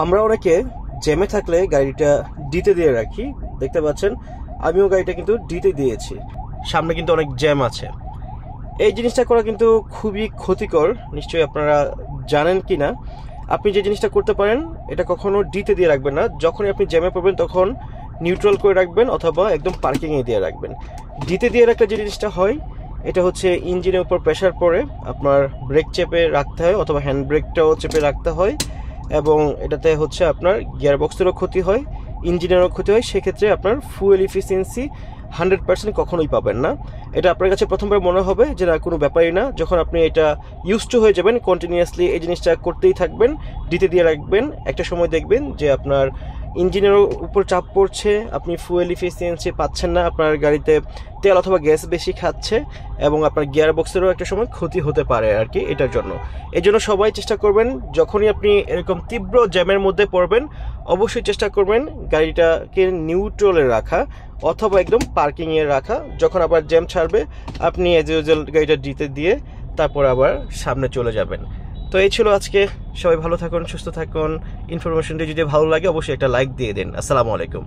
আমরা অনেকে জ্যামে থাকলে গাড়িটা ডিতে দিয়ে রাখি। দেখতে পাচ্ছেন আমিও গাড়িটা কিন্তু ডিতে দিয়েছি, সামনে কিন্তু অনেক জ্যাম আছে। এই জিনিসটা করা কিন্তু খুবই ক্ষতিকর, নিশ্চয়ই আপনারা জানেন কি না। আপনি যে জিনিসটা করতে পারেন, এটা কখনো ডিতে দিয়ে রাখবেন না। যখনই আপনি জ্যামে পড়বেন তখন নিউট্রাল করে রাখবেন অথবা একদম পার্কিংয়ে দিয়ে রাখবেন। ডিতে দিয়ে রাখলে যে জিনিসটা হয়, এটা হচ্ছে ইঞ্জিনের উপর প্রেশার পড়ে আপনার ব্রেক চেপে রাখতে হয় অথবা হ্যান্ড ব্রেকটাও চেপে রাখতে হয়, এবং এটাতে হচ্ছে আপনার গিয়ারবক্সেরও ক্ষতি হয়, ইঞ্জিনেরও ক্ষতি হয়। সেক্ষেত্রে আপনার ফুয়েল ইফিসিয়েন্সি 100% কখনোই পাবেন না। এটা আপনার কাছে প্রথমবার মনে হবে যে না, কোনো ব্যাপারই না। যখন আপনি এটা ইউজড টু হয়ে যাবেন, কন্টিনিউয়াসলি এই জিনিসটা করতেই থাকবেন, ডিতে দিয়ে রাখবেন, একটা সময় দেখবেন যে আপনার ইঞ্জিনের উপর চাপ পড়ছে, আপনি ফুয়েল ইফিসিয়েন্সি পাচ্ছেন না, আপনার গাড়িতে তেল অথবা গ্যাস বেশি খাচ্ছে, এবং আপনার গিয়ার বক্সেরও একটা সময় ক্ষতি হতে পারে আর কি এটার জন্য। এই জন্য সবাই চেষ্টা করবেন, যখনই আপনি এরকম তীব্র জ্যামের মধ্যে পড়বেন, অবশ্যই চেষ্টা করবেন গাড়িটাকে নিউট্রালে রাখা অথবা একদম পার্কিংয়ে রাখা। যখন আবার জ্যাম ছাড়বে, আপনি এজ ইউজুয়াল গাড়িটা ডিতে দিয়ে তারপর আবার সামনে চলে যাবেন। তো এই ছিল আজকে। সবাই ভালো থাকুন, সুস্থ থাকুন। ইনফরমেশনটি যদি ভালো লাগে অবশ্যই একটা লাইক দিয়ে দিন। আসসালামু আলাইকুম।